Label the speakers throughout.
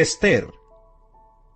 Speaker 1: Ester.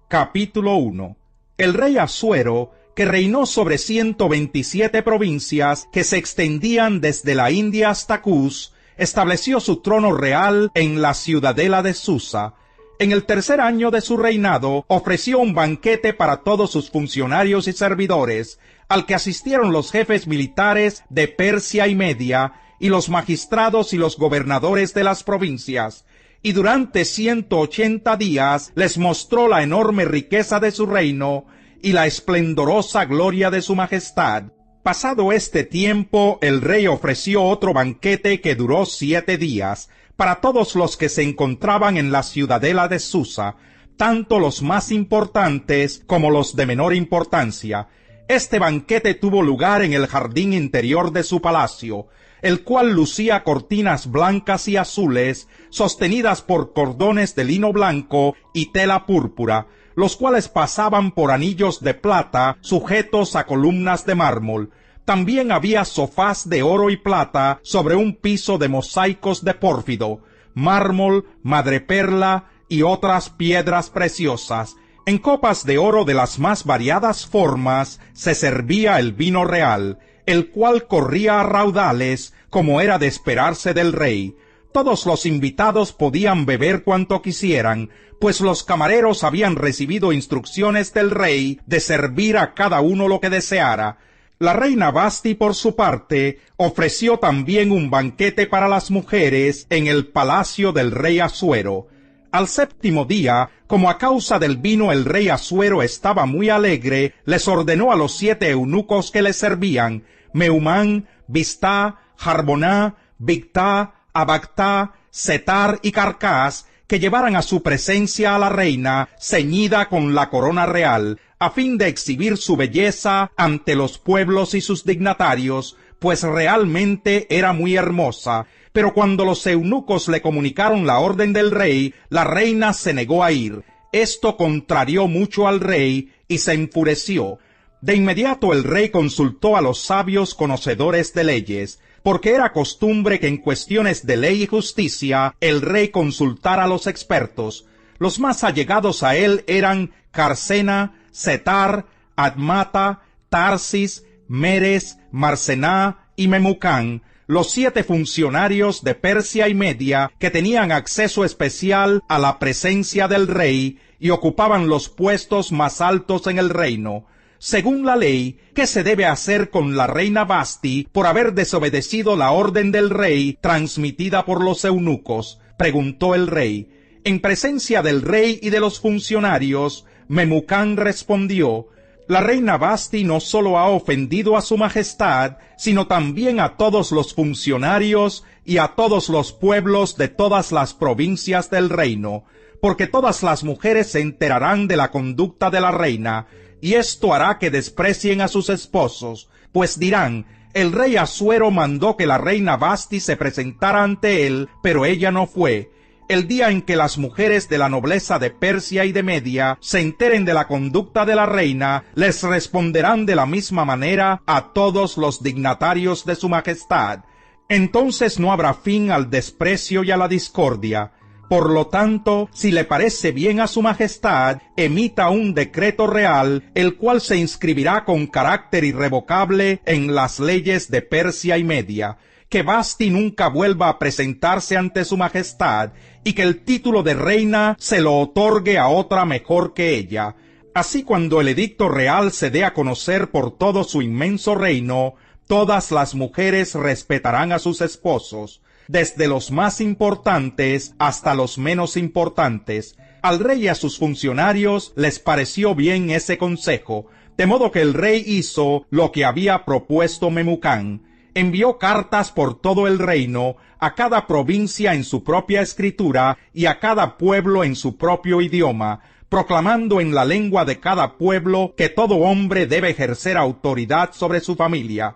Speaker 1: Capítulo 1. El rey Asuero, que reinó sobre 127 provincias que se extendían desde la India hasta Cus, estableció su trono real en la ciudadela de Susa. En el tercer año de su reinado, ofreció un banquete para todos sus funcionarios y servidores, al que asistieron los jefes militares de Persia y Media, y los magistrados y los gobernadores de las provincias, y durante 180 días les mostró la enorme riqueza de su reino y la esplendorosa gloria de su majestad. Pasado este tiempo, el rey ofreció otro banquete que duró 7 días, para todos los que se encontraban en la ciudadela de Susa, tanto los más importantes como los de menor importancia. Este banquete tuvo lugar en el jardín interior de su palacio, el cual lucía cortinas blancas y azules, sostenidas por cordones de lino blanco y tela púrpura, los cuales pasaban por anillos de plata sujetos a columnas de mármol. También había sofás de oro y plata sobre un piso de mosaicos de pórfido, mármol, madreperla y otras piedras preciosas. En copas de oro de las más variadas formas se servía el vino real, el cual corría a raudales, como era de esperarse del rey. Todos los invitados podían beber cuanto quisieran, pues los camareros habían recibido instrucciones del rey de servir a cada uno lo que deseara. La reina Vasti, por su parte, ofreció también un banquete para las mujeres en el palacio del rey Asuero. Al séptimo día, como a causa del vino el rey Asuero estaba muy alegre, les ordenó a los 7 eunucos que le servían, Meumán, Bistá, Jarboná, Bigtá, Abagtá, Setar y Carcás, que llevaran a su presencia a la reina, ceñida con la corona real, a fin de exhibir su belleza ante los pueblos y sus dignatarios, pues realmente era muy hermosa. Pero cuando los eunucos le comunicaron la orden del rey, la reina se negó a ir. Esto contrarió mucho al rey y se enfureció. De inmediato el rey consultó a los sabios conocedores de leyes, porque era costumbre que en cuestiones de ley y justicia el rey consultara a los expertos. Los más allegados a él eran Carcena, Setar, Admata, Tarsis, Meres, Marcená y Memucán, los 7 funcionarios de Persia y Media que tenían acceso especial a la presencia del rey y ocupaban los puestos más altos en el reino. Según la ley, ¿qué se debe hacer con la reina Vasti por haber desobedecido la orden del rey transmitida por los eunucos?, preguntó el rey. En presencia del rey y de los funcionarios, Memucán respondió: la reina Vasti no solo ha ofendido a su majestad, sino también a todos los funcionarios y a todos los pueblos de todas las provincias del reino, porque todas las mujeres se enterarán de la conducta de la reina, y esto hará que desprecien a sus esposos, pues dirán: el rey Asuero mandó que la reina Vasti se presentara ante él, pero ella no fue. El día en que las mujeres de la nobleza de Persia y de Media se enteren de la conducta de la reina, les responderán de la misma manera a todos los dignatarios de su majestad. Entonces no habrá fin al desprecio y a la discordia. Por lo tanto, si le parece bien a su majestad, emita un decreto real, el cual se inscribirá con carácter irrevocable en las leyes de Persia y Media, que Vasti nunca vuelva a presentarse ante su majestad, y que el título de reina se lo otorgue a otra mejor que ella. Así, cuando el edicto real se dé a conocer por todo su inmenso reino, todas las mujeres respetarán a sus esposos, desde los más importantes hasta los menos importantes. Al rey y a sus funcionarios les pareció bien ese consejo, de modo que el rey hizo lo que había propuesto Memucán. Envió cartas por todo el reino, a cada provincia en su propia escritura y a cada pueblo en su propio idioma, proclamando en la lengua de cada pueblo que todo hombre debe ejercer autoridad sobre su familia.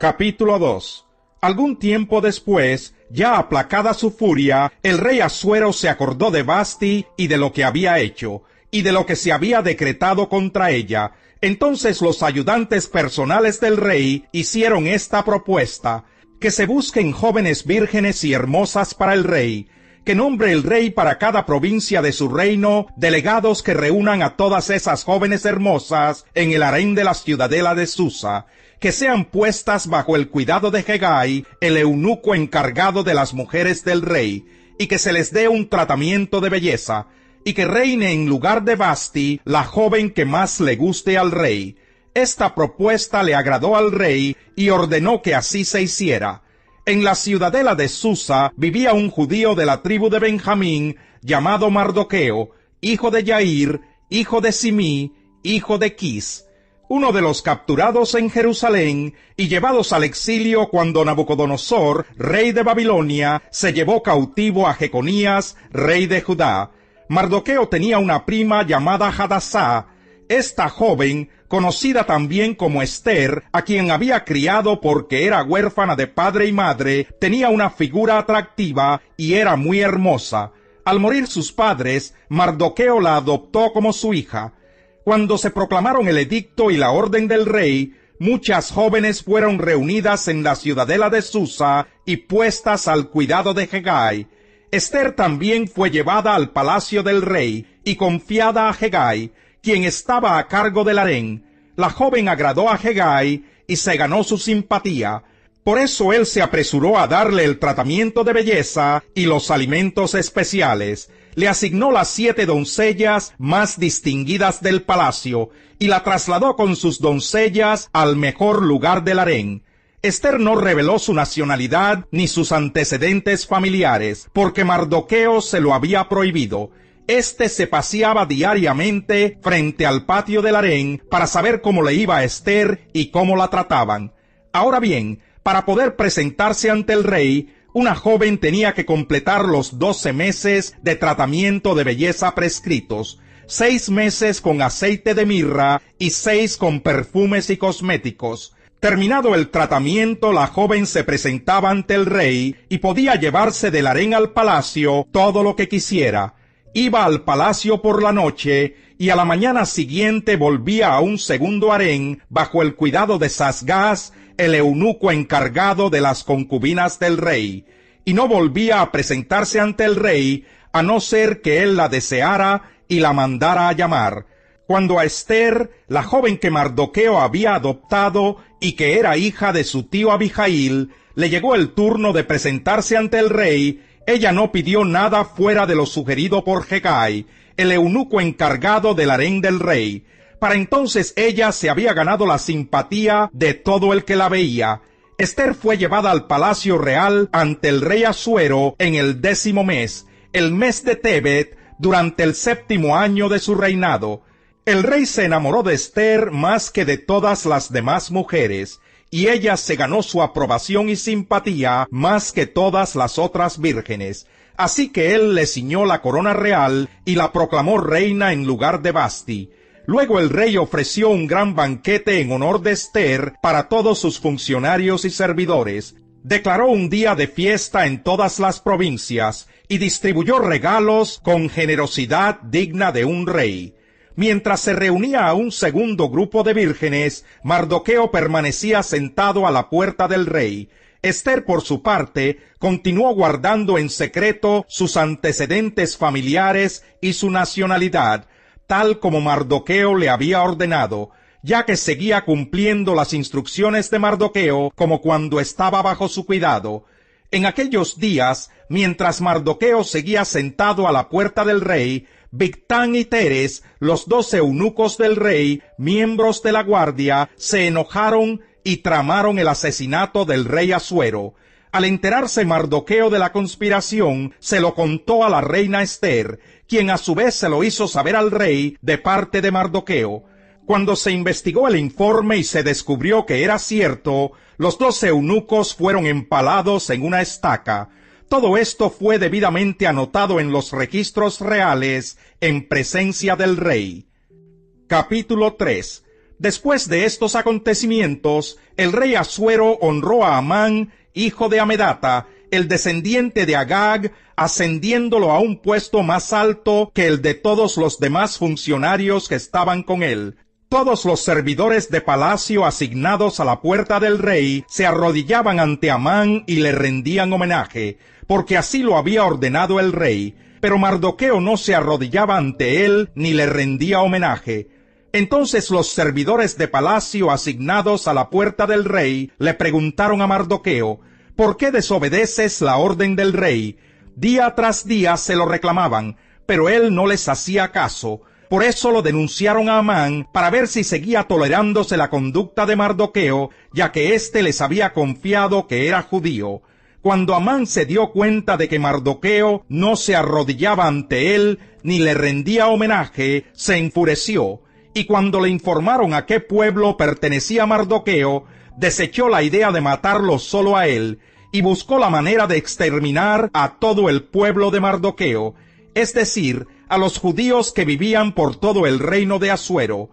Speaker 1: Capítulo 2. Algún tiempo después, ya aplacada su furia, el rey Asuero se acordó de Vasti y de lo que había hecho, y de lo que se había decretado contra ella. Entonces los ayudantes personales del rey hicieron esta propuesta: que se busquen jóvenes vírgenes y hermosas para el rey, que nombre el rey para cada provincia de su reino delegados que reúnan a todas esas jóvenes hermosas en el harén de la ciudadela de Susa, que sean puestas bajo el cuidado de Hegai, el eunuco encargado de las mujeres del rey, y que se les dé un tratamiento de belleza, y que reine en lugar de Vasti la joven que más le guste al rey. Esta propuesta le agradó al rey y ordenó que así se hiciera. En la ciudadela de Susa vivía un judío de la tribu de Benjamín llamado Mardoqueo, hijo de Yair, hijo de Simí, hijo de Quis, uno de los capturados en Jerusalén y llevados al exilio cuando Nabucodonosor, rey de Babilonia, se llevó cautivo a Jeconías, rey de Judá. Mardoqueo tenía una prima llamada Hadasá. Esta joven, conocida también como Esther, a quien había criado porque era huérfana de padre y madre, tenía una figura atractiva y era muy hermosa. Al morir sus padres, Mardoqueo la adoptó como su hija. Cuando se proclamaron el edicto y la orden del rey, muchas jóvenes fueron reunidas en la ciudadela de Susa y puestas al cuidado de Hegai. Esther también fue llevada al palacio del rey y confiada a Hegai, quien estaba a cargo del harén. La joven agradó a Hegai y se ganó su simpatía. Por eso él se apresuró a darle el tratamiento de belleza y los alimentos especiales. Le asignó las 7 doncellas más distinguidas del palacio y la trasladó con sus doncellas al mejor lugar del harén. Esther no reveló su nacionalidad ni sus antecedentes familiares, porque Mardoqueo se lo había prohibido. Este se paseaba diariamente frente al patio del harén para saber cómo le iba a Esther y cómo la trataban. Ahora bien, para poder presentarse ante el rey, una joven tenía que completar los 12 meses de tratamiento de belleza prescritos, 6 meses con aceite de mirra y 6 con perfumes y cosméticos. Terminado el tratamiento, la joven se presentaba ante el rey y podía llevarse del harén al palacio todo lo que quisiera. Iba al palacio por la noche y a la mañana siguiente volvía a un segundo harén bajo el cuidado de Sasgás, el eunuco encargado de las concubinas del rey, y no volvía a presentarse ante el rey a no ser que él la deseara y la mandara a llamar. Cuando a Esther, la joven que Mardoqueo había adoptado y que era hija de su tío Abijail, le llegó el turno de presentarse ante el rey, ella no pidió nada fuera de lo sugerido por Hegai, el eunuco encargado del harén del rey. Para entonces ella se había ganado la simpatía de todo el que la veía. Esther fue llevada al palacio real ante el rey Asuero en el 10º mes, el mes de Tebet, durante el 7º año de su reinado. El rey se enamoró de Esther más que de todas las demás mujeres, y ella se ganó su aprobación y simpatía más que todas las otras vírgenes. Así que él le ciñó la corona real y la proclamó reina en lugar de Vasti. Luego el rey ofreció un gran banquete en honor de Esther para todos sus funcionarios y servidores. Declaró un día de fiesta en todas las provincias y distribuyó regalos con generosidad digna de un rey. Mientras se reunía a un segundo grupo de vírgenes, Mardoqueo permanecía sentado a la puerta del rey. Esther, por su parte, continuó guardando en secreto sus antecedentes familiares y su nacionalidad, tal como Mardoqueo le había ordenado, ya que seguía cumpliendo las instrucciones de Mardoqueo como cuando estaba bajo su cuidado. En aquellos días, mientras Mardoqueo seguía sentado a la puerta del rey, Bigtán y Teres, los 2 eunucos del rey, miembros de la guardia, se enojaron y tramaron el asesinato del rey Asuero. Al enterarse Mardoqueo de la conspiración, se lo contó a la reina Esther, quien a su vez se lo hizo saber al rey de parte de Mardoqueo. Cuando se investigó el informe y se descubrió que era cierto, los 2 eunucos fueron empalados en una estaca. Todo esto fue debidamente anotado en los registros reales en presencia del rey. Capítulo 3. Después de estos acontecimientos, el rey Asuero honró a Amán, hijo de Amedata, el descendiente de Agag, ascendiéndolo a un puesto más alto que el de todos los demás funcionarios que estaban con él. Todos los servidores de palacio asignados a la puerta del rey se arrodillaban ante Amán y le rendían homenaje, porque así lo había ordenado el rey. Pero Mardoqueo no se arrodillaba ante él ni le rendía homenaje. Entonces los servidores de palacio asignados a la puerta del rey le preguntaron a Mardoqueo: ¿por qué desobedeces la orden del rey? Día tras día se lo reclamaban, pero él no les hacía caso. Por eso lo denunciaron a Amán para ver si seguía tolerándose la conducta de Mardoqueo, ya que éste les había confiado que era judío. Cuando Amán se dio cuenta de que Mardoqueo no se arrodillaba ante él ni le rendía homenaje, se enfureció, y cuando le informaron a qué pueblo pertenecía Mardoqueo, desechó la idea de matarlo solo a él, y buscó la manera de exterminar a todo el pueblo de Mardoqueo, es decir, a los judíos que vivían por todo el reino de Asuero.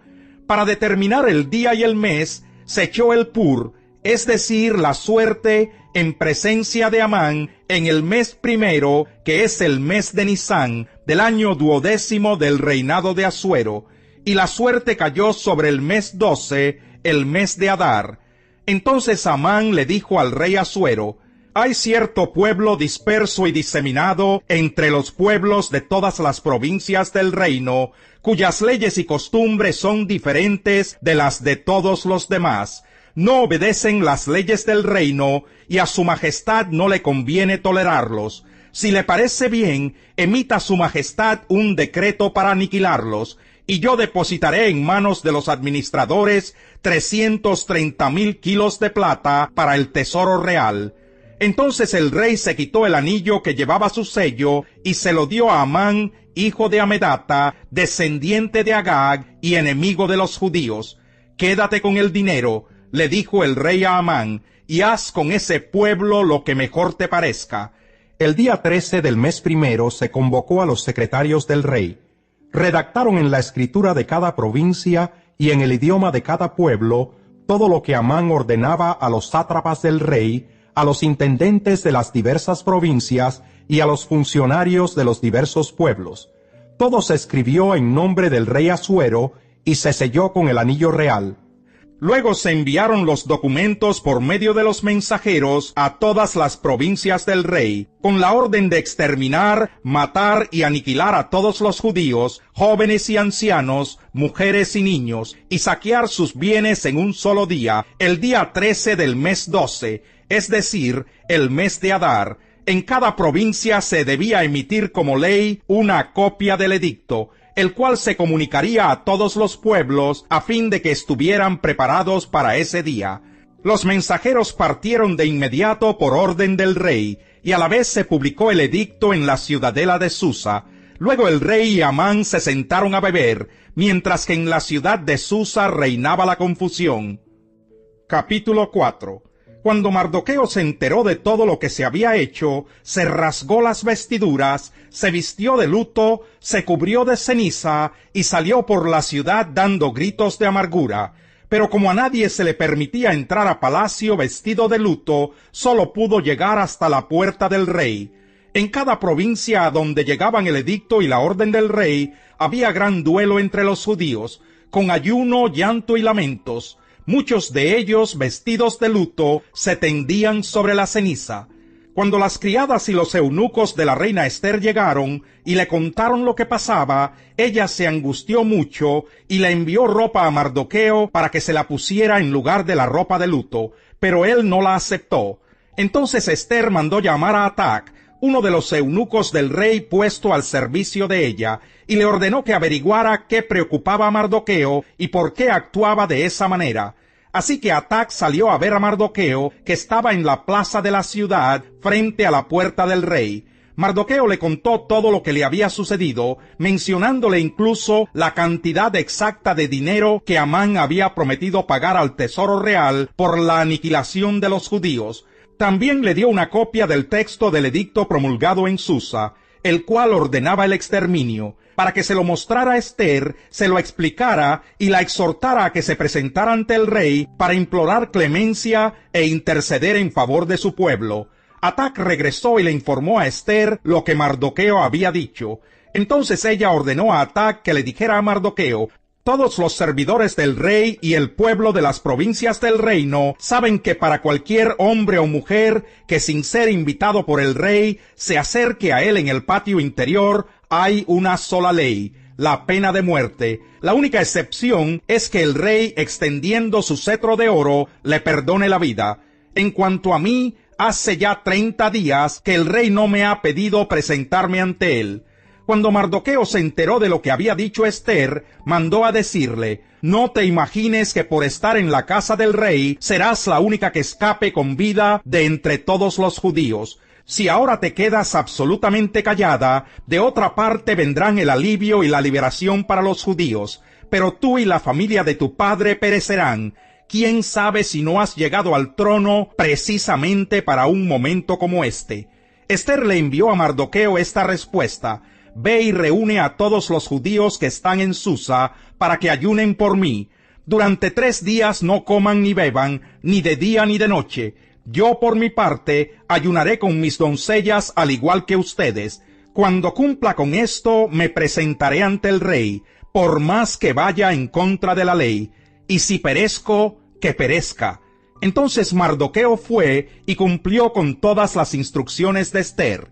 Speaker 1: Para determinar el día y el mes, se echó el pur, es decir, la suerte, en presencia de Amán, en el mes primero, que es el mes de Nisán, del año 12º del reinado de Asuero, y la suerte cayó sobre el mes 12, el mes de Adar. Entonces Amán le dijo al rey Asuero: hay cierto pueblo disperso y diseminado entre los pueblos de todas las provincias del reino, cuyas leyes y costumbres son diferentes de las de todos los demás. No obedecen las leyes del reino, y a su majestad no le conviene tolerarlos. Si le parece bien, emita su majestad un decreto para aniquilarlos, y yo depositaré en manos de los administradores 330,000 kilos de plata para el tesoro real. Entonces el rey se quitó el anillo que llevaba su sello y se lo dio a Amán, hijo de Amedata, descendiente de Agag y enemigo de los judíos. Quédate con el dinero, le dijo el rey a Amán, y haz con ese pueblo lo que mejor te parezca. El día 13 del mes primero se convocó a los secretarios del rey. Redactaron en la escritura de cada provincia y en el idioma de cada pueblo todo lo que Amán ordenaba a los sátrapas del rey, a los intendentes de las diversas provincias y a los funcionarios de los diversos pueblos. Todo se escribió en nombre del rey Asuero y se selló con el anillo real. Luego se enviaron los documentos por medio de los mensajeros a todas las provincias del rey, con la orden de exterminar, matar y aniquilar a todos los judíos, jóvenes y ancianos, mujeres y niños, y saquear sus bienes en un solo día, el día 13 del mes 12, es decir, el mes de Adar. En cada provincia se debía emitir como ley una copia del edicto, el cual se comunicaría a todos los pueblos a fin de que estuvieran preparados para ese día. Los mensajeros partieron de inmediato por orden del rey, y a la vez se publicó el edicto en la ciudadela de Susa. Luego el rey y Amán se sentaron a beber, mientras que en la ciudad de Susa reinaba la confusión. Capítulo 4. Cuando Mardoqueo se enteró de todo lo que se había hecho, se rasgó las vestiduras, se vistió de luto, se cubrió de ceniza y salió por la ciudad dando gritos de amargura. Pero como a nadie se le permitía entrar a palacio vestido de luto, solo pudo llegar hasta la puerta del rey. En cada provincia a donde llegaban el edicto y la orden del rey, había gran duelo entre los judíos, con ayuno, llanto y lamentos. Muchos de ellos, vestidos de luto, se tendían sobre la ceniza. Cuando las criadas y los eunucos de la reina Ester llegaron y le contaron lo que pasaba, ella se angustió mucho y le envió ropa a Mardoqueo para que se la pusiera en lugar de la ropa de luto, pero él no la aceptó. Entonces Ester mandó llamar a Atac, uno de los eunucos del rey puesto al servicio de ella, y le ordenó que averiguara qué preocupaba a Mardoqueo y por qué actuaba de esa manera. Así que Atac salió a ver a Mardoqueo, que estaba en la plaza de la ciudad, frente a la puerta del rey. Mardoqueo le contó todo lo que le había sucedido, mencionándole incluso la cantidad exacta de dinero que Amán había prometido pagar al tesoro real por la aniquilación de los judíos. También le dio una copia del texto del edicto promulgado en Susa, el cual ordenaba el exterminio, para que se lo mostrara a Ester, se lo explicara y la exhortara a que se presentara ante el rey para implorar clemencia e interceder en favor de su pueblo. Atac regresó y le informó a Ester lo que Mardoqueo había dicho. Entonces ella ordenó a Atac que le dijera a Mardoqueo: Todos los servidores del rey y el pueblo de las provincias del reino saben que para cualquier hombre o mujer que sin ser invitado por el rey se acerque a él en el patio interior, hay una sola ley: la pena de muerte. La única excepción es que el rey, extendiendo su cetro de oro, le perdone la vida. En cuanto a mí, hace ya 30 días que el rey no me ha pedido presentarme ante él. Cuando Mardoqueo se enteró de lo que había dicho Ester, mandó a decirle: no te imagines que por estar en la casa del rey serás la única que escape con vida de entre todos los judíos. Si ahora te quedas absolutamente callada, de otra parte vendrán el alivio y la liberación para los judíos, pero tú y la familia de tu padre perecerán. ¿Quién sabe si no has llegado al trono precisamente para un momento como este? Ester le envió a Mardoqueo esta respuesta: ve y reúne a todos los judíos que están en Susa para que ayunen por mí. Durante 3 días no coman ni beban, ni de día ni de noche. Yo, por mi parte, ayunaré con mis doncellas al igual que ustedes. Cuando cumpla con esto, me presentaré ante el rey, por más que vaya en contra de la ley. Y si perezco, que perezca. Entonces Mardoqueo fue y cumplió con todas las instrucciones de Ester.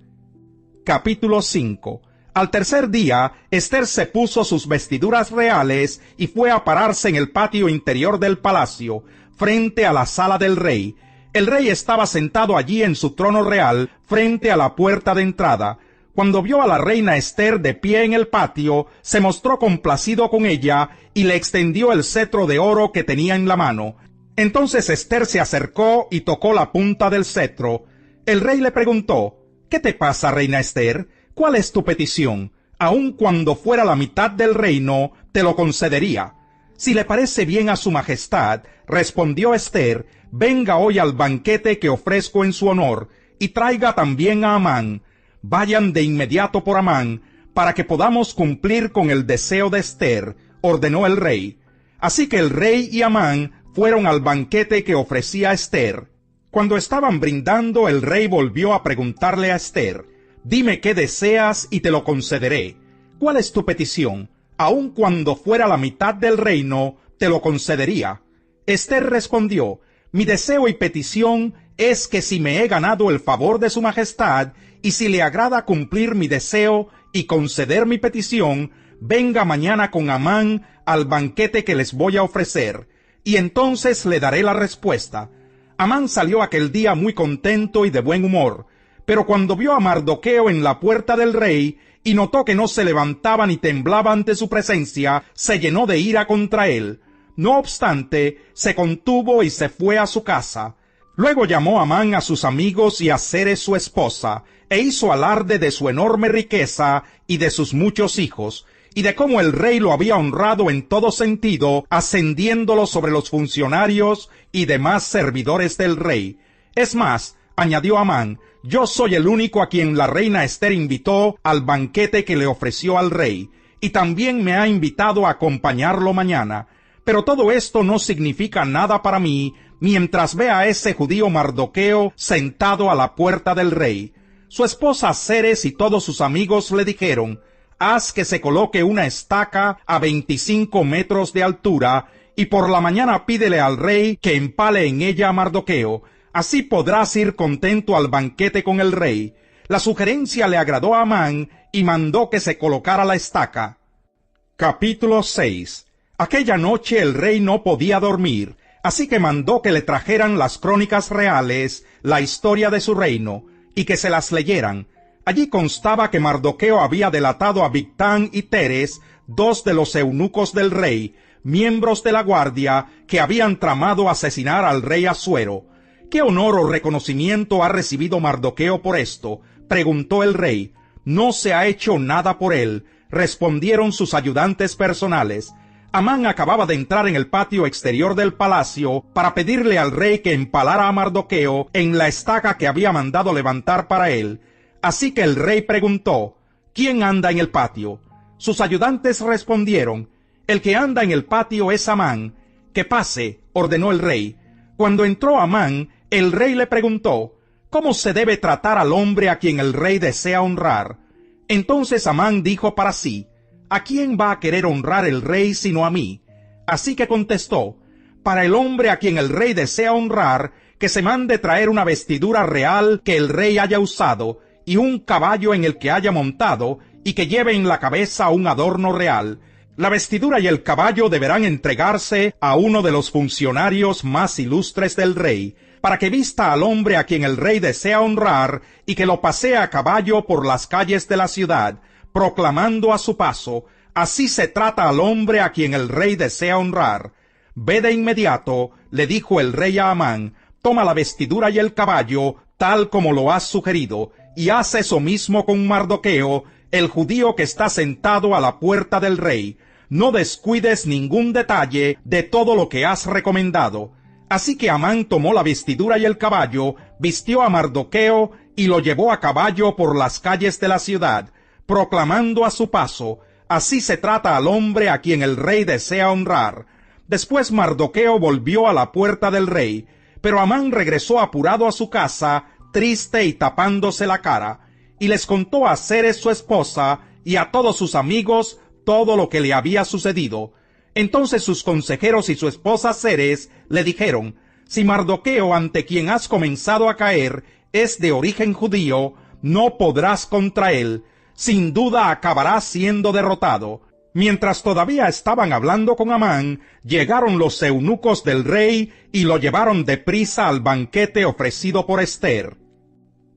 Speaker 1: Capítulo 5. Al tercer día, Ester se puso sus vestiduras reales y fue a pararse en el patio interior del palacio, frente a la sala del rey. El rey estaba sentado allí en su trono real, frente a la puerta de entrada. Cuando vio a la reina Ester de pie en el patio, se mostró complacido con ella y le extendió el cetro de oro que tenía en la mano. Entonces Ester se acercó y tocó la punta del cetro. El rey le preguntó: ¿qué te pasa, reina Ester? ¿Cuál es tu petición? Aun cuando fuera la mitad del reino, te lo concedería. Si le parece bien a su majestad, respondió Ester, venga hoy al banquete que ofrezco en su honor, y traiga también a Amán. Vayan de inmediato por Amán, para que podamos cumplir con el deseo de Ester, ordenó el rey. Así que el rey y Amán fueron al banquete que ofrecía Ester. Cuando estaban brindando, el rey volvió a preguntarle a Ester: dime qué deseas y te lo concederé. ¿Cuál es tu petición? Aun cuando fuera la mitad del reino, te lo concedería. Ester respondió: mi deseo y petición es que si me he ganado el favor de su majestad, y si le agrada cumplir mi deseo y conceder mi petición, venga mañana con Amán al banquete que les voy a ofrecer, y entonces le daré la respuesta. Amán salió aquel día muy contento y de buen humor, pero cuando vio a Mardoqueo en la puerta del rey y notó que no se levantaba ni temblaba ante su presencia, se llenó de ira contra él. No obstante, se contuvo y se fue a su casa. Luego llamó Amán a sus amigos y a Zeres su esposa, e hizo alarde de su enorme riqueza y de sus muchos hijos, y de cómo el rey lo había honrado en todo sentido, ascendiéndolo sobre los funcionarios y demás servidores del rey. Es más, añadió Amán, yo soy el único a quien la reina Ester invitó al banquete que le ofreció al rey, y también me ha invitado a acompañarlo mañana. Pero todo esto no significa nada para mí mientras vea a ese judío Mardoqueo sentado a la puerta del rey. Su esposa Zeres y todos sus amigos le dijeron: haz que se coloque una estaca a 25 metros de altura, y por la mañana pídele al rey que empale en ella a Mardoqueo. Así podrás ir contento al banquete con el rey. La sugerencia le agradó a Amán y mandó que se colocara la estaca. Capítulo 6. Aquella noche el rey no podía dormir, así que mandó que le trajeran las crónicas reales, la historia de su reino, y que se las leyeran. Allí constaba que Mardoqueo había delatado a Bigtán y Teres, 2 de los eunucos del rey, miembros de la guardia, que habían tramado asesinar al rey Asuero. ¿Qué honor o reconocimiento ha recibido Mardoqueo por esto?, preguntó el rey. No se ha hecho nada por él, respondieron sus ayudantes personales. Amán acababa de entrar en el patio exterior del palacio para pedirle al rey que empalara a Mardoqueo en la estaca que había mandado levantar para él. Así que el rey preguntó: ¿quién anda en el patio? Sus ayudantes respondieron: el que anda en el patio es Amán. Que pase, ordenó el rey. Cuando entró Amán, el rey le preguntó: ¿cómo se debe tratar al hombre a quien el rey desea honrar? Entonces Amán dijo para sí: ¿a quién va a querer honrar el rey sino a mí? Así que contestó: para el hombre a quien el rey desea honrar, que se mande traer una vestidura real que el rey haya usado, y un caballo en el que haya montado, y que lleve en la cabeza un adorno real. La vestidura y el caballo deberán entregarse a uno de los funcionarios más ilustres del rey, para que vista al hombre a quien el rey desea honrar, y que lo pasee a caballo por las calles de la ciudad, proclamando a su paso: así se trata al hombre a quien el rey desea honrar. Ve de inmediato, le dijo el rey a Amán, toma la vestidura y el caballo, tal como lo has sugerido, y haz eso mismo con Mardoqueo, el judío que está sentado a la puerta del rey. No descuides ningún detalle de todo lo que has recomendado. Así que Amán tomó la vestidura y el caballo, vistió a Mardoqueo y lo llevó a caballo por las calles de la ciudad, proclamando a su paso: así se trata al hombre a quien el rey desea honrar. Después Mardoqueo volvió a la puerta del rey, pero Amán regresó apurado a su casa, triste y tapándose la cara, y les contó a Zeres su esposa y a todos sus amigos todo lo que le había sucedido. Entonces sus consejeros y su esposa Zeres le dijeron: si Mardoqueo, ante quien has comenzado a caer, es de origen judío, no podrás contra él, sin duda acabará siendo derrotado. Mientras todavía estaban hablando con Amán, llegaron los eunucos del rey y lo llevaron deprisa al banquete ofrecido por Ester.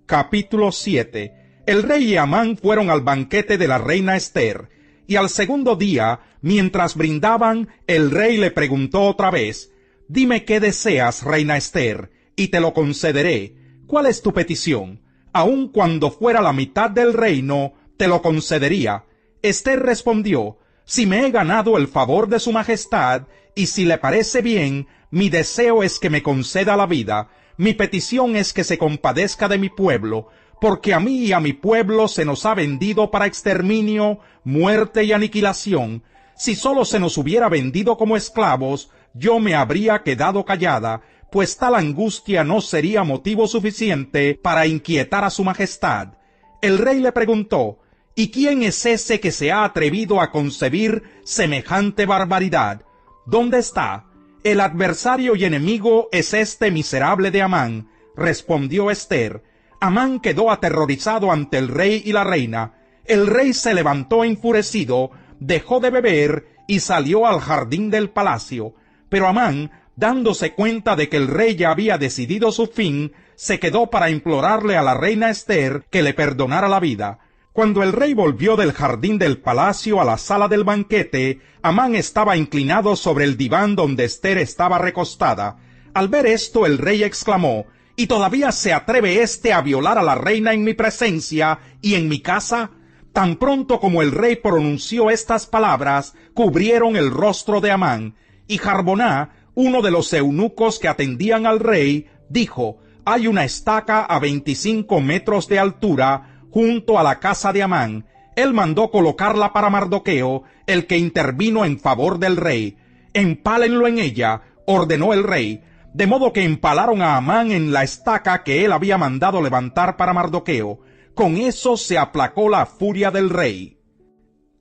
Speaker 1: Capítulo 7. El rey y Amán fueron al banquete de la reina Ester, y al segundo día, mientras brindaban, el rey le preguntó otra vez: dime qué deseas, reina Ester, y te lo concederé. ¿Cuál es tu petición? Aun cuando fuera la mitad del reino, te lo concedería. Ester respondió: si me he ganado el favor de su majestad, y si le parece bien, mi deseo es que me conceda la vida. Mi petición es que se compadezca de mi pueblo, porque a mí y a mi pueblo se nos ha vendido para exterminio, muerte y aniquilación. Si sólo se nos hubiera vendido como esclavos, yo me habría quedado callada, pues tal angustia no sería motivo suficiente para inquietar a su majestad. El rey le preguntó: ¿y quién es ese que se ha atrevido a concebir semejante barbaridad? ¿Dónde está? El adversario y enemigo es este miserable de Amán, respondió Ester. Amán quedó aterrorizado ante el rey y la reina. El rey se levantó enfurecido, dejó de beber y salió al jardín del palacio. Pero Amán, dándose cuenta de que el rey ya había decidido su fin, se quedó para implorarle a la reina Ester que le perdonara la vida. Cuando el rey volvió del jardín del palacio a la sala del banquete, Amán estaba inclinado sobre el diván donde Ester estaba recostada. Al ver esto, el rey exclamó: ¿y todavía se atreve éste a violar a la reina en mi presencia y en mi casa? Tan pronto como el rey pronunció estas palabras, cubrieron el rostro de Amán, y Jarboná, uno de los eunucos que atendían al rey, dijo: hay una estaca a 25 metros de altura junto a la casa de Amán. Él mandó colocarla para Mardoqueo, el que intervino en favor del rey. Empálenlo en ella, ordenó el rey, de modo que empalaron a Amán en la estaca que él había mandado levantar para Mardoqueo. Con eso se aplacó la furia del rey.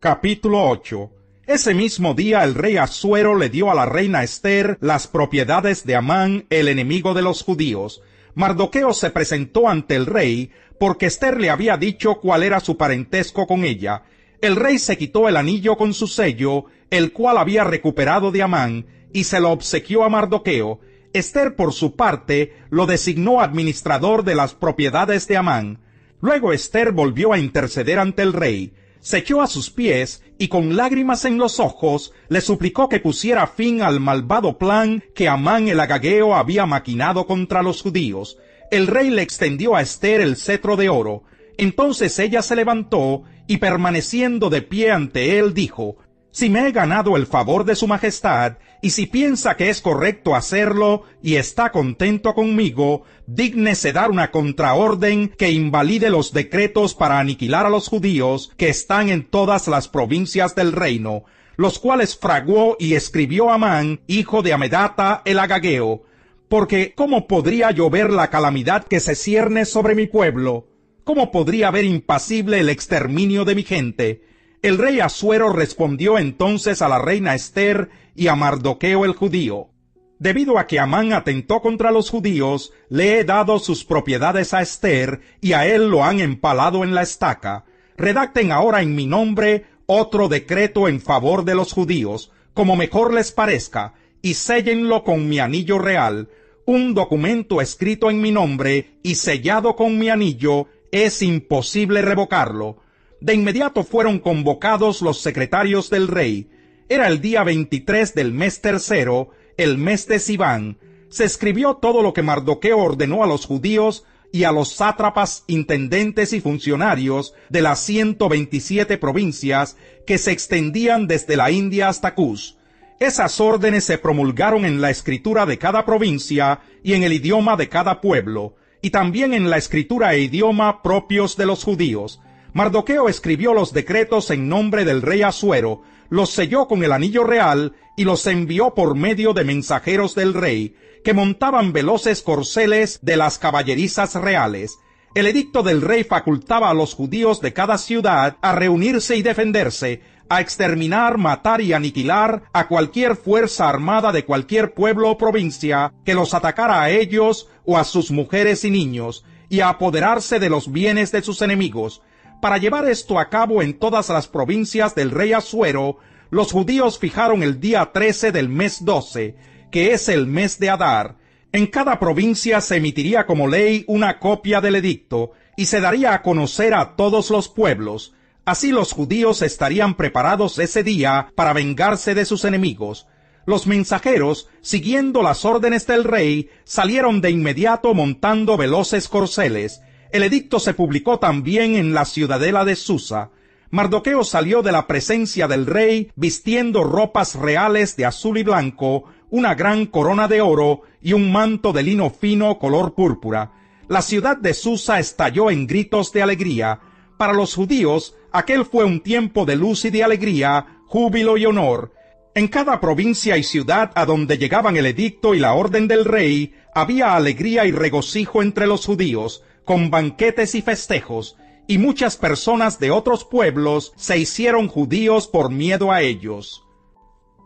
Speaker 1: Capítulo 8. Ese mismo día el rey Asuero le dio a la reina Ester las propiedades de Amán, el enemigo de los judíos. Mardoqueo se presentó ante el rey, porque Ester le había dicho cuál era su parentesco con ella. El rey se quitó el anillo con su sello, el cual había recuperado de Amán, y se lo obsequió a Mardoqueo. Ester, por su parte, lo designó administrador de las propiedades de Amán. Luego Ester volvió a interceder ante el rey. Se echó a sus pies y con lágrimas en los ojos le suplicó que pusiera fin al malvado plan que Amán el agageo había maquinado contra los judíos. El rey le extendió a Ester el cetro de oro. Entonces ella se levantó y permaneciendo de pie ante él dijo: si me he ganado el favor de su majestad, y si piensa que es correcto hacerlo y está contento conmigo, dígnese dar una contraorden que invalide los decretos para aniquilar a los judíos que están en todas las provincias del reino, los cuales fraguó y escribió Amán, hijo de Amedata el agageo. Porque ¿cómo podría yo ver la calamidad que se cierne sobre mi pueblo? ¿Cómo podría ver impasible el exterminio de mi gente? El rey Asuero respondió entonces a la reina Ester y a Mardoqueo el judío: debido a que Amán atentó contra los judíos, le he dado sus propiedades a Ester, y a él lo han empalado en la estaca. Redacten ahora en mi nombre otro decreto en favor de los judíos, como mejor les parezca, y séllenlo con mi anillo real. Un documento escrito en mi nombre y sellado con mi anillo, es imposible revocarlo. De inmediato fueron convocados los secretarios del rey. Era el día 23 del mes tercero, el mes de Siván. Se escribió todo lo que Mardoqueo ordenó a los judíos y a los sátrapas, intendentes y funcionarios de las 127 provincias que se extendían desde la India hasta Cus. Esas órdenes se promulgaron en la escritura de cada provincia y en el idioma de cada pueblo, y también en la escritura e idioma propios de los judíos. Mardoqueo escribió los decretos en nombre del rey Asuero, los selló con el anillo real y los envió por medio de mensajeros del rey, que montaban veloces corceles de las caballerizas reales. El edicto del rey facultaba a los judíos de cada ciudad a reunirse y defenderse, a exterminar, matar y aniquilar a cualquier fuerza armada de cualquier pueblo o provincia que los atacara a ellos o a sus mujeres y niños, y a apoderarse de los bienes de sus enemigos. Para llevar esto a cabo en todas las provincias del rey Asuero, los judíos fijaron el día 13 del mes 12, que es el mes de Adar. En cada provincia se emitiría como ley una copia del edicto, y se daría a conocer a todos los pueblos. Así los judíos estarían preparados ese día para vengarse de sus enemigos. Los mensajeros, siguiendo las órdenes del rey, salieron de inmediato montando veloces corceles. El edicto se publicó también en la ciudadela de Susa. Mardoqueo salió de la presencia del rey vistiendo ropas reales de azul y blanco, una gran corona de oro y un manto de lino fino color púrpura. La ciudad de Susa estalló en gritos de alegría. Para los judíos, aquel fue un tiempo de luz y de alegría, júbilo y honor. En cada provincia y ciudad a donde llegaban el edicto y la orden del rey, había alegría y regocijo entre los judíos, con banquetes y festejos, y muchas personas de otros pueblos se hicieron judíos por miedo a ellos.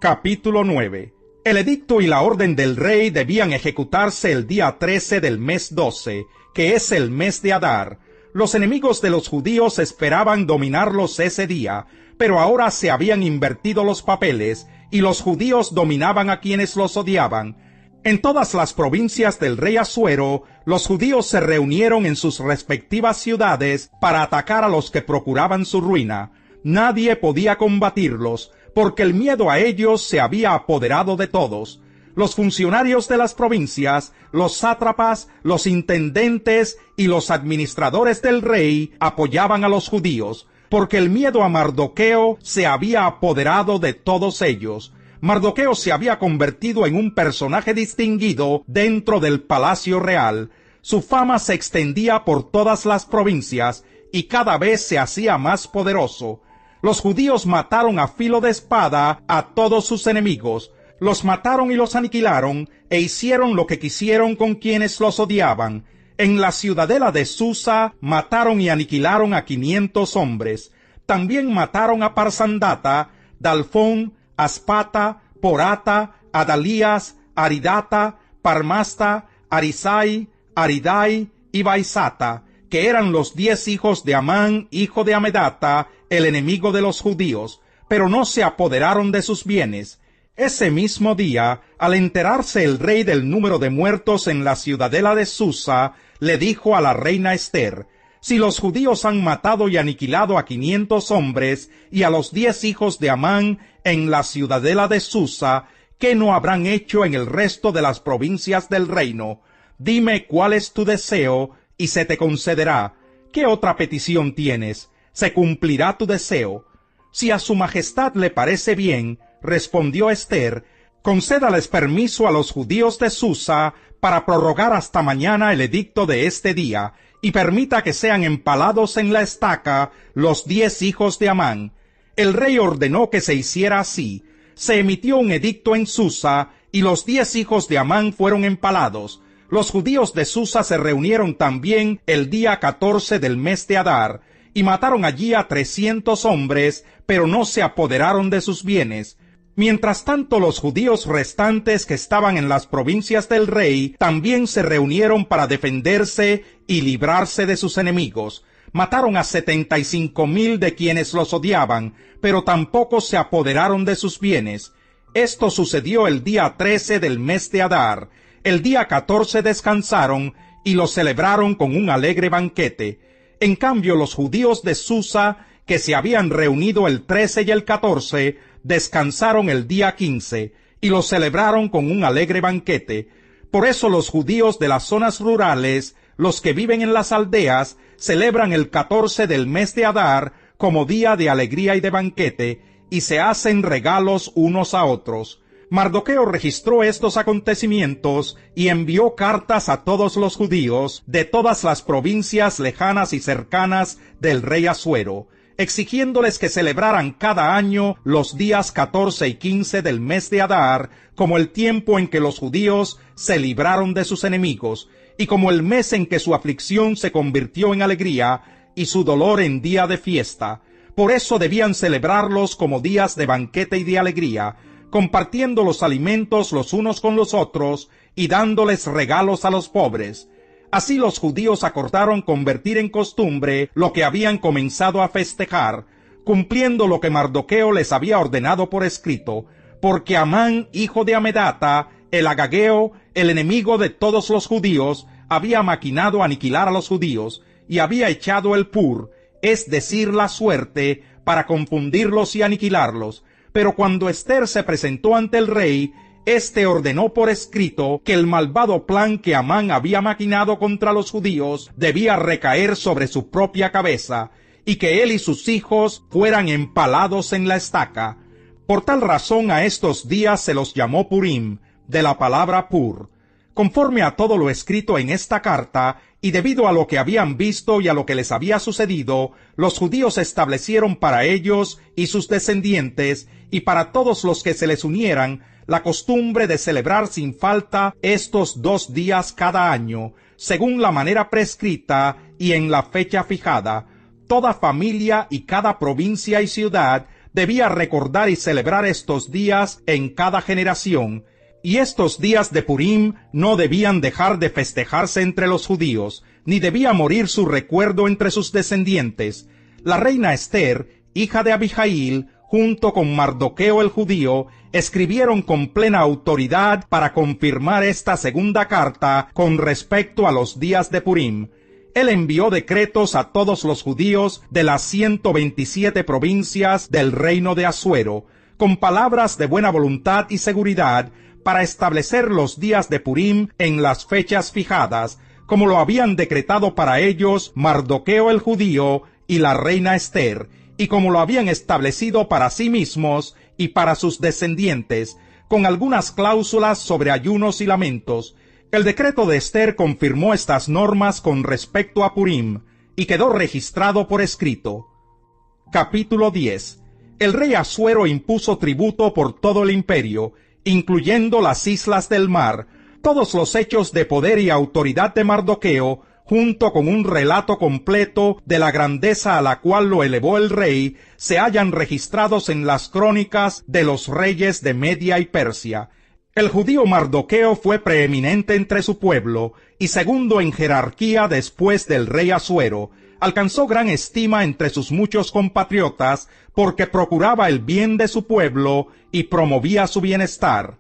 Speaker 1: Capítulo 9. El edicto y la orden del rey debían ejecutarse el día 13 del mes 12, que es el mes de Adar. Los enemigos de los judíos esperaban dominarlos ese día, pero ahora se habían invertido los papeles, y los judíos dominaban a quienes los odiaban. En todas las provincias del rey Asuero, los judíos se reunieron en sus respectivas ciudades para atacar a los que procuraban su ruina. Nadie podía combatirlos, porque el miedo a ellos se había apoderado de todos. Los funcionarios de las provincias, los sátrapas, los intendentes y los administradores del rey apoyaban a los judíos, porque el miedo a Mardoqueo se había apoderado de todos ellos. Mardoqueo se había convertido en un personaje distinguido dentro del palacio real. Su fama se extendía por todas las provincias y cada vez se hacía más poderoso. Los judíos mataron a filo de espada a todos sus enemigos. Los mataron y los aniquilaron, e hicieron lo que quisieron con quienes los odiaban. En la ciudadela de Susa mataron y aniquilaron a 500 hombres. También mataron a Parsandata, Dalfón, Aspata, Porata, Adalías, Aridata, Parmasta, Arisai, Aridai y Baisata, que eran los 10 hijos de Amán, hijo de Amedata, el enemigo de los judíos, pero no se apoderaron de sus bienes. Ese mismo día, al enterarse el rey del número de muertos en la ciudadela de Susa, le dijo a la reina Ester: si los judíos han matado y aniquilado a 500 hombres y a los 10 hijos de Amán en la ciudadela de Susa, ¿qué no habrán hecho en el resto de las provincias del reino? Dime cuál es tu deseo, y se te concederá. ¿Qué otra petición tienes? Se cumplirá tu deseo. Si a su majestad le parece bien, respondió Ester, concédales permiso a los judíos de Susa para prorrogar hasta mañana el edicto de este día, y permita que sean empalados en la estaca los 10 hijos de Amán. El rey ordenó que se hiciera así. Se emitió un edicto en Susa, y los 10 hijos de Amán fueron empalados. Los judíos de Susa se reunieron también el día 14 del mes de Adar, y mataron allí a 300 hombres, pero no se apoderaron de sus bienes. Mientras tanto, los judíos restantes que estaban en las provincias del rey también se reunieron para defenderse y librarse de sus enemigos. Mataron a 75,000 de quienes los odiaban, pero tampoco se apoderaron de sus bienes. Esto sucedió el día 13 del mes de Adar. El día 14 descansaron y lo celebraron con un alegre banquete. En cambio, los judíos de Susa, que se habían reunido el 13 y el 14, descansaron el día 15 y lo celebraron con un alegre banquete. Por eso los judíos de las zonas rurales, los que viven en las aldeas, celebran el 14 del mes de Adar como día de alegría y de banquete, y se hacen regalos unos a otros. Mardoqueo registró estos acontecimientos y envió cartas a todos los judíos de todas las provincias lejanas y cercanas del rey Asuero, exigiéndoles que celebraran cada año los días 14 y 15 del mes de Adar como el tiempo en que los judíos se libraron de sus enemigos, y como el mes en que su aflicción se convirtió en alegría y su dolor en día de fiesta. Por eso debían celebrarlos como días de banquete y de alegría, compartiendo los alimentos los unos con los otros y dándoles regalos a los pobres. Así los judíos acordaron convertir en costumbre lo que habían comenzado a festejar, cumpliendo lo que Mardoqueo les había ordenado por escrito, porque Amán, hijo de Amedata, el agageo, el enemigo de todos los judíos, había maquinado aniquilar a los judíos, y había echado el pur, es decir, la suerte, para confundirlos y aniquilarlos. Pero cuando Ester se presentó ante el rey, éste ordenó por escrito que el malvado plan que Amán había maquinado contra los judíos debía recaer sobre su propia cabeza, y que él y sus hijos fueran empalados en la estaca. Por tal razón a estos días se los llamó Purim, de la palabra pur. Conforme a todo lo escrito en esta carta, y debido a lo que habían visto y a lo que les había sucedido, los judíos establecieron para ellos y sus descendientes, y para todos los que se les unieran, la costumbre de celebrar sin falta estos 2 días cada año, según la manera prescrita y en la fecha fijada. Toda familia y cada provincia y ciudad debía recordar y celebrar estos días en cada generación, y estos días de Purim no debían dejar de festejarse entre los judíos, ni debía morir su recuerdo entre sus descendientes. La reina Ester, hija de Abijail, junto con Mardoqueo el judío, escribieron con plena autoridad para confirmar esta segunda carta con respecto a los días de Purim. Él envió decretos a todos los judíos de las 127 provincias del reino de Asuero, con palabras de buena voluntad y seguridad, para establecer los días de Purim en las fechas fijadas, como lo habían decretado para ellos Mardoqueo el judío y la reina Ester, y como lo habían establecido para sí mismos y para sus descendientes, con algunas cláusulas sobre ayunos y lamentos. El decreto de Ester confirmó estas normas con respecto a Purim, y quedó registrado por escrito. Capítulo 10. El rey Asuero impuso tributo por todo el imperio, incluyendo las islas del mar. Todos los hechos de poder y autoridad de Mardoqueo, junto con un relato completo de la grandeza a la cual lo elevó el rey, se hallan registrados en las crónicas de los reyes de Media y Persia. El judío Mardoqueo fue preeminente entre su pueblo, y segundo en jerarquía después del rey Asuero. Alcanzó gran estima entre sus muchos compatriotas, porque procuraba el bien de su pueblo y promovía su bienestar.